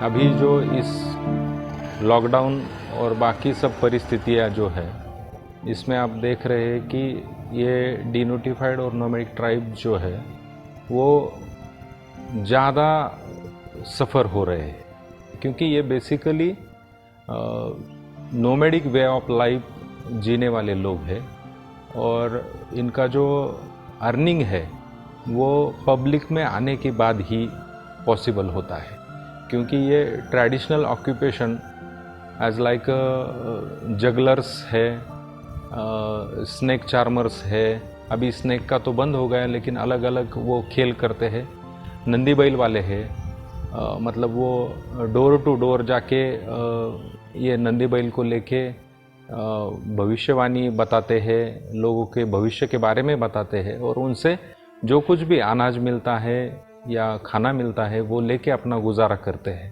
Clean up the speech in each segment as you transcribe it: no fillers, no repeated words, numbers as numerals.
अभी जो इस लॉकडाउन और बाकी सब परिस्थितियाँ जो है, इसमें आप देख रहे हैं कि ये डिनोटिफाइड और नोमैडिक ट्राइब जो है वो ज़्यादा सफ़र हो रहे हैं, क्योंकि ये basically nomadic way of life जीने वाले लोग हैं और इनका जो अर्निंग है वो पब्लिक में आने के बाद ही पॉसिबल होता है, क्योंकि ये traditional occupation as like jugglers है, स्नेक चार्मर्स है। अभी स्नेक का तो बंद हो गया, लेकिन अलग अलग वो खेल करते हैं। नंदी बैल वाले हैं, मतलब वो डोर टू डोर जाके ये नंदी बैल को लेके भविष्यवाणी बताते हैं, लोगों के भविष्य के बारे में बताते हैं और उनसे जो कुछ भी अनाज मिलता है या खाना मिलता है वो लेके अपना गुजारा करते हैं।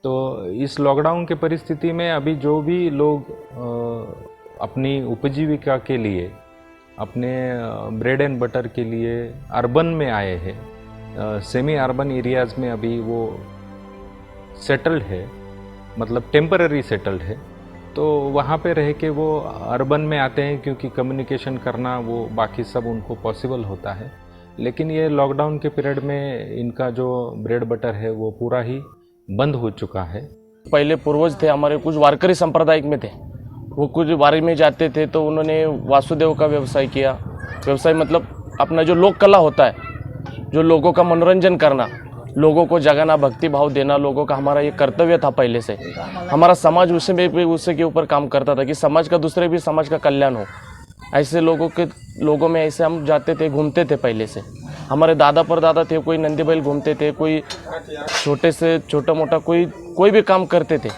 तो इस लॉकडाउन के परिस्थिति में अभी जो भी लोग अपनी उपजीविका के लिए, अपने ब्रेड एंड बटर के लिए अर्बन में आए हैं, सेमी अर्बन एरियाज़ में अभी वो सेटल्ड है, मतलब टेम्पररी सेटल्ड है, तो वहाँ पे रह के वो अर्बन में आते हैं क्योंकि कम्युनिकेशन करना वो बाकी सब उनको पॉसिबल होता है। लेकिन ये लॉकडाउन के पीरियड में इनका जो ब्रेड बटर है वो पूरा ही बंद हो चुका है। पहले पूर्वज थे हमारे, कुछ वारकरी संप्रदाय में थे, वो कुछ वारी में जाते थे तो उन्होंने वासुदेव का व्यवसाय किया। व्यवसाय मतलब अपना जो लोक कला होता है, जो लोगों का मनोरंजन करना, लोगों को जगाना, भक्ति भाव देना, लोगों का हमारा ये कर्तव्य था पहले से। हमारा समाज उसी के ऊपर काम करता था कि समाज का, दूसरे भी समाज का कल्याण हो। ऐसे लोगों में ऐसे हम जाते थे, घूमते थे पहले से। हमारे दादा परदादा थे, कोई नंदी बैल घूमते थे, कोई छोटे से छोटा मोटा कोई भी काम करते थे।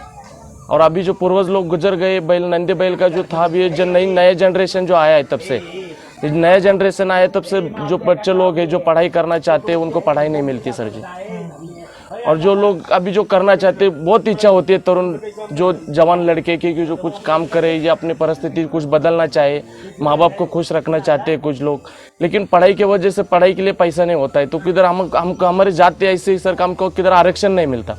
और अभी जो पूर्वज लोग गुजर गए, बैल नंदी बैल का जो था, अभी नया जनरेशन जो आया है, तब से नया जनरेशन आया तब से जो बच्चे लोग हैं जो पढ़ाई करना चाहते हैं उनको पढ़ाई नहीं मिलती सर जी। और जो लोग अभी जो करना चाहते हैं, बहुत इच्छा होती है तरुण जो जवान लड़के की कि जो कुछ काम करे या अपनी परिस्थिति कुछ बदलना चाहे, माँ बाप को खुश रखना चाहते हैं कुछ लोग, लेकिन पढ़ाई की वजह से पढ़ाई के लिए पैसा नहीं होता है। तो किधर हमको हमारे जाति ऐसे ही सर, हमको किधर आरक्षण नहीं मिलता।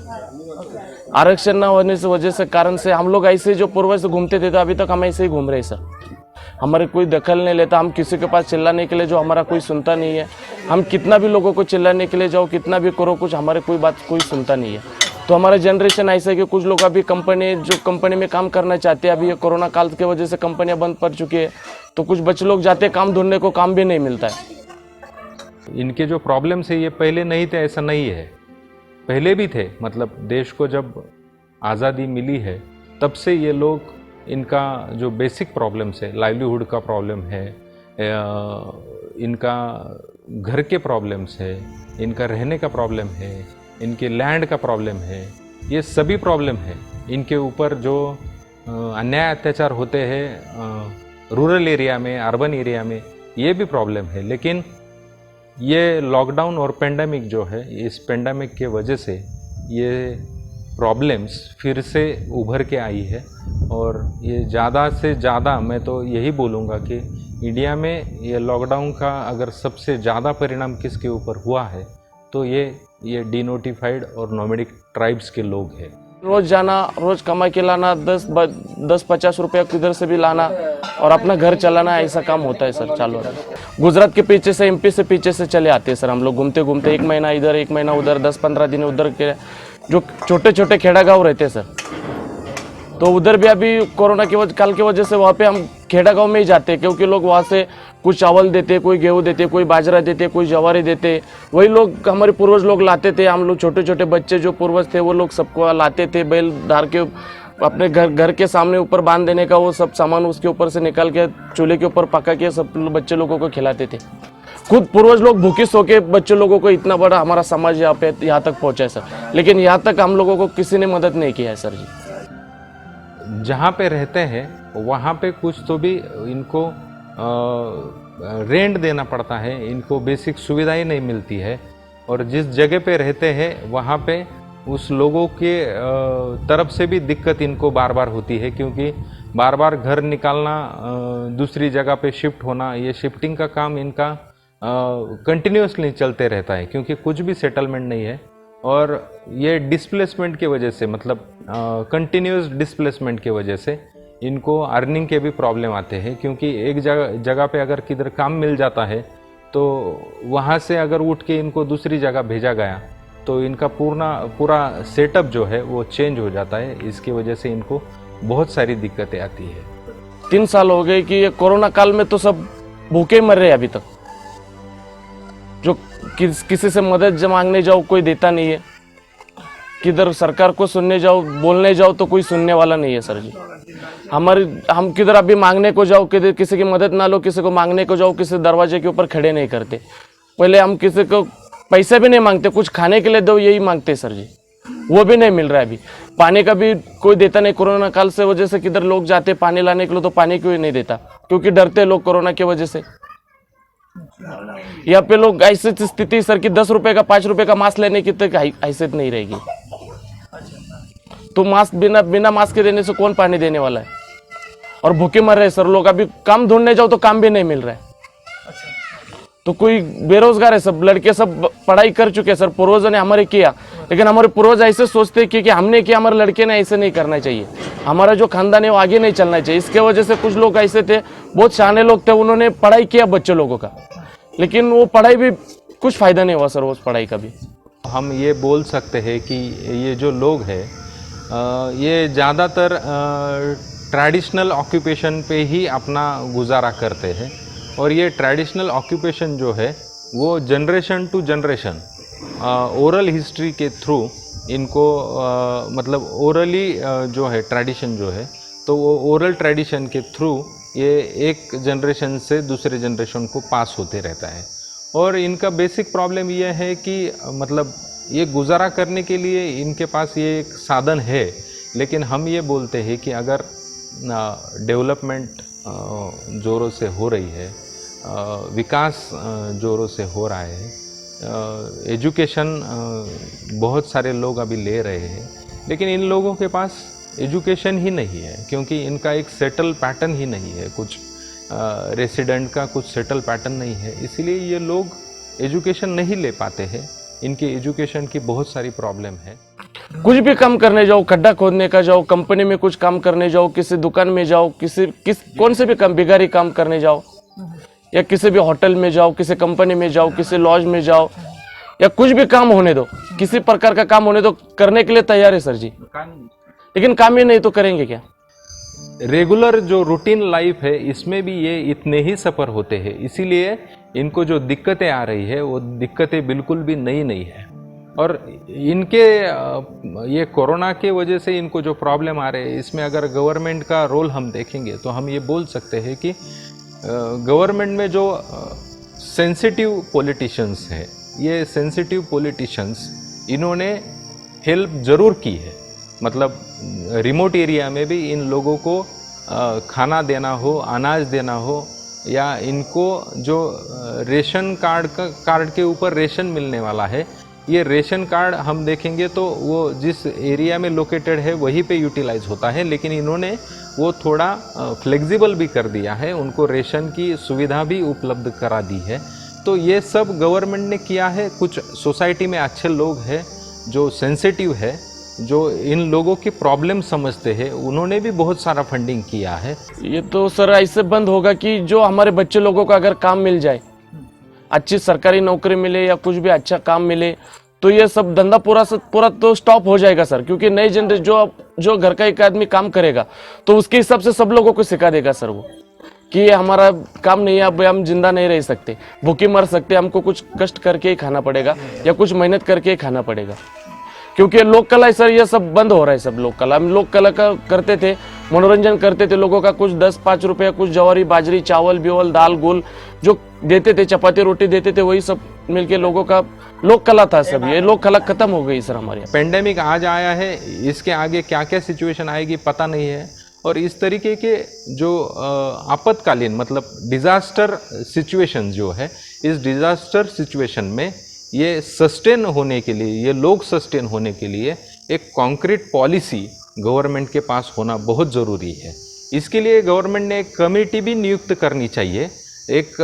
आरक्षण न होने से वजह से कारण से हम लोग ऐसे जो पूर्वज से घूमते थे तो अभी तक हम ऐसे ही घूम रहे सर। हमारे कोई दखल नहीं लेता, हम किसी के पास चिल्लाने के लिए जो हमारा कोई सुनता नहीं है। हम कितना भी लोगों को चिल्लाने के लिए जाओ, कितना भी करो, कुछ हमारे कोई बात कोई सुनता नहीं है। तो हमारा जनरेशन ऐसा है कि कुछ लोग अभी कंपनी में काम करना चाहते हैं। अभी ये कोरोना काल की वजह से कंपनियां बंद पड़ चुकी है, तो कुछ बच्चे लोग जाते हैं काम ढूंढने को, काम भी नहीं मिलता है। इनके जो प्रॉब्लम्स है ये पहले नहीं थे, ऐसा नहीं है, पहले भी थे। मतलब देश को जब आज़ादी मिली है तब से ये लोग, इनका जो बेसिक प्रॉब्लम्स है, लाइवलीहुड का प्रॉब्लम है, इनका घर के प्रॉब्लम्स है, इनका रहने का प्रॉब्लम है, इनके लैंड का प्रॉब्लम है, ये सभी प्रॉब्लम है। इनके ऊपर जो अन्याय अत्याचार होते हैं रूरल एरिया में, अर्बन एरिया में, ये भी प्रॉब्लम है। लेकिन ये लॉकडाउन और पेंडेमिक जो है, इस पेंडेमिक के वजह से ये प्रॉब्लम्स फिर से उभर के आई है। और ये ज़्यादा से ज़्यादा, मैं तो यही बोलूँगा कि इंडिया में ये लॉकडाउन का अगर सबसे ज़्यादा परिणाम किसके ऊपर हुआ है तो ये डिनोटिफाइड और नोमैडिक ट्राइब्स के लोग हैं। रोज़ जाना, रोज़ कमा के लाना, 10-50 रुपया किधर से भी लाना और अपना घर चलाना, ऐसा काम होता है सर। चालू गुजरात के पीछे से, एमपी से पीछे से चले आते हैं सर हम लोग, घूमते घूमते 1 महीना इधर, 1 महीना उधर, 10-15 दिन उधर के जो छोटे छोटे खेड़ा गाँव रहते हैं सर, तो उधर भी अभी कोरोना काल की वजह से वहाँ पे हम खेड़ा गाँव में ही जाते हैं, क्योंकि लोग वहाँ से कुछ चावल देते, कोई गेहूँ देते, कोई बाजरा देते, कोई जवारी देते। वही लोग हमारे पूर्वज लोग लाते थे। हम लोग छोटे छोटे बच्चे जो पूर्वज थे वो लोग सबको लाते थे, बैल धार के अपने घर के सामने ऊपर बांध देने का, वो सब सामान उसके ऊपर से निकाल के चूल्हे के ऊपर पका के सब बच्चे लोगों को खिलाते थे। खुद पूर्वज लोग भूखे सो के बच्चे लोगों को, इतना बड़ा हमारा समाज यहाँ तक पहुँचा है सर, लेकिन यहाँ तक हम लोगों को किसी ने मदद नहीं किया है सर जी। जहाँ पे रहते हैं वहाँ पे कुछ तो भी इनको रेंट देना पड़ता है, इनको बेसिक सुविधाएं नहीं मिलती है। और जिस जगह पे रहते हैं वहाँ पे उस लोगों के तरफ से भी दिक्कत इनको बार बार होती है, क्योंकि बार बार घर निकालना, दूसरी जगह पे शिफ्ट होना, ये शिफ्टिंग का काम इनका कंटिन्यूसली चलते रहता है, क्योंकि कुछ भी सेटलमेंट नहीं है। और ये डिस्प्लेसमेंट के वजह से, मतलब कंटिन्यूस डिस्प्लेसमेंट के वजह से इनको अर्निंग के भी प्रॉब्लम आते हैं, क्योंकि एक जगह पे अगर किधर काम मिल जाता है तो वहाँ से अगर उठ के इनको दूसरी जगह भेजा गया तो इनका पूरा सेटअप जो है वो चेंज हो जाता है। इसकी वजह से इनको बहुत सारी दिक्कतें आती है। 3 साल हो गए कि ये कोरोना काल में तो सब भूखे मर रहे हैं अभी तक। जो किसी से मदद मांगने जाओ कोई देता नहीं है, किधर सरकार को सुनने जाओ, बोलने जाओ तो कोई सुनने वाला नहीं है सर जी। हम किधर अभी मांगने को जाओ, किधर किसी की मदद ना लो, किसी को मांगने को जाओ, किसी दरवाजे के ऊपर खड़े नहीं करते। पहले हम किसी को पैसे भी नहीं मांगते, कुछ खाने के लिए दो यही मांगते सर जी, वो भी नहीं मिल रहा है। अभी पानी का भी कोई देता नहीं। कोरोना काल से वजह से किधर लोग जाते पानी लाने के लिए तो पानी क्यों नहीं देता, क्योंकि डरते लोग कोरोना की वजह से। यहाँ पे लोग ऐसी स्थिति सर कि 10 रुपए का 5 रुपए का मास्क लेने की तक हैसियत नहीं रहेगी। तो मास्क बिना मास्क के देने से कौन पानी देने वाला है। और भूखे मर रहे सर लोग। अभी काम ढूंढने जाओ तो काम भी नहीं मिल रहा है। तो कोई बेरोजगार है, सब लड़के सब पढ़ाई कर चुके हैं सर, पूर्वजों ने हमारे किया, लेकिन हमारे पूर्वज ऐसे सोचते कि हमने किया, हमारे लड़के ने ऐसे नहीं करना चाहिए, हमारा जो खानदान है वो आगे नहीं चलना चाहिए। इसके वजह से कुछ लोग ऐसे थे, बहुत शाने लोग थे, उन्होंने पढ़ाई किया बच्चे लोगों का, लेकिन वो पढ़ाई भी कुछ फायदा नहीं हुआ सर उस पढ़ाई का भी। हम ये बोल सकते हैं कि ये जो लोग हैं ये ज़्यादातर ट्रेडिशनल ऑक्यूपेशन पे ही अपना गुजारा करते हैं, और ये ट्रेडिशनल ऑक्यूपेशन जो है वो generation to generation oral history के थ्रू इनको मतलब ओरली जो है ट्रेडिशन जो है, तो वो ओरल ट्रेडिशन के थ्रू ये एक जनरेशन से दूसरे जनरेशन को पास होते रहता है। और इनका बेसिक प्रॉब्लम ये है कि मतलब ये गुजारा करने के लिए इनके पास ये एक साधन है, लेकिन हम ये बोलते हैं कि अगर डेवलपमेंट ज़ोरों से हो रही है, विकास ज़ोरों से हो रहा है, एजुकेशन बहुत सारे लोग अभी ले रहे हैं, लेकिन इन लोगों के पास एजुकेशन ही नहीं है, क्योंकि इनका एक सेटल पैटर्न ही नहीं है, कुछ रेसिडेंट का कुछ सेटल पैटर्न नहीं है, इसीलिए ये लोग एजुकेशन नहीं ले पाते हैं। इनकी एजुकेशन की बहुत सारी प्रॉब्लम है। कुछ भी काम करने जाओ, खड्डा खोदने का जाओ, कंपनी में कुछ काम करने जाओ, किसी दुकान में जाओ, कौन से भी काम, बिगारी काम करने जाओ, या किसी भी होटल में जाओ, किसी कंपनी में जाओ, किसी लॉज में जाओ, या कुछ भी काम होने दो, किसी प्रकार का काम होने दो, करने के लिए तैयार है सर जी, लेकिन काम ही नहीं तो करेंगे क्या। रेगुलर जो रूटीन लाइफ है इसमें भी ये इतने ही सफ़र होते हैं, इसीलिए इनको जो दिक्कतें आ रही है वो दिक्कतें बिल्कुल भी नई नहीं है। और इनके ये कोरोना के वजह से इनको जो प्रॉब्लम आ रहे हैं, इसमें अगर गवर्नमेंट का रोल हम देखेंगे तो हम ये बोल सकते हैं कि गवर्नमेंट में जो सेंसिटिव पॉलिटिशियंस हैं, ये सेंसिटिव पॉलिटिशियंस इन्होंने हेल्प ज़रूर की है। मतलब रिमोट एरिया में भी इन लोगों को खाना देना हो, अनाज देना हो, या इनको जो रेशन कार्ड के ऊपर रेशन मिलने वाला है, ये रेशन कार्ड हम देखेंगे तो वो जिस एरिया में लोकेटेड है वहीं पे यूटिलाइज होता है, लेकिन इन्होंने वो थोड़ा फ्लेक्सिबल भी कर दिया है, उनको रेशन की सुविधा भी उपलब्ध करा दी है। तो ये सब गवर्नमेंट ने किया है। कुछ सोसाइटी में अच्छे लोग हैं जो सेंसिटिव है, जो इन लोगों की प्रॉब्लम समझते हैं, उन्होंने भी बहुत सारा फंडिंग किया है। ये तो सर ऐसे बंद होगा कि जो हमारे बच्चे लोगों को अगर काम मिल जाए, अच्छी सरकारी नौकरी मिले या कुछ भी अच्छा काम मिले, तो ये सब धंधा पूरा तो स्टॉप हो जाएगा सर, क्योंकि नई जनरेशन जो घर का एक आदमी काम करेगा तो उसके हिसाब से सब लोगों को सिखा देगा सर वो कि ये हमारा काम नहीं है, अब हम जिंदा नहीं रह सकते, भूखे मर सकते, हमको कुछ कष्ट करके ही खाना पड़ेगा या कुछ मेहनत करके ही खाना पड़ेगा। क्योंकि लोक कला है सर, ये सब बंद हो रहा है। सब लोक कला, हम लोक कला का करते थे, मनोरंजन करते थे लोगों का, कुछ 10-5 रुपये, कुछ जवारी बाजरी चावल बिवल दाल गोल जो देते थे, चपाती रोटी देते थे, वही सब मिलके लोगों का लोक कला था सब। ये लोक कला खत्म हो गई सर हमारे यहाँ। पेंडेमिक आज आया है, इसके आगे क्या क्या सिचुएशन आएगी पता नहीं है, और इस तरीके के जो आपातकालीन मतलब डिजास्टर सिचुएशन जो है, इस डिजास्टर सिचुएशन में ये सस्टेन होने के लिए, ये लोग सस्टेन होने के लिए एक कॉन्क्रीट पॉलिसी गवर्नमेंट के पास होना बहुत ज़रूरी है। इसके लिए गवर्नमेंट ने एक कमेटी भी नियुक्त करनी चाहिए, एक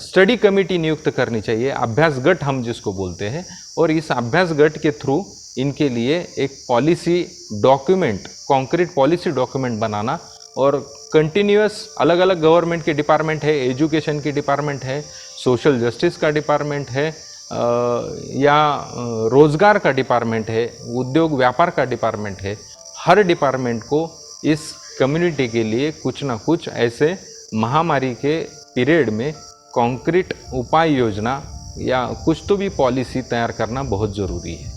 स्टडी कमेटी नियुक्त करनी चाहिए, अभ्यास गट हम जिसको बोलते हैं, और इस अभ्यास गट के थ्रू इनके लिए एक policy document, concrete policy document बनाना, और कंटिन्यूअस अलग अलग गवर्नमेंट के डिपार्टमेंट है, एजुकेशन की डिपार्टमेंट है, सोशल जस्टिस का डिपार्टमेंट है, या रोज़गार का डिपार्टमेंट है, उद्योग व्यापार का डिपार्टमेंट है, हर डिपार्टमेंट को इस कम्युनिटी के लिए कुछ ना कुछ ऐसे महामारी के पीरियड में कॉन्क्रीट उपाय योजना या कुछ तो भी पॉलिसी तैयार करना बहुत ज़रूरी है।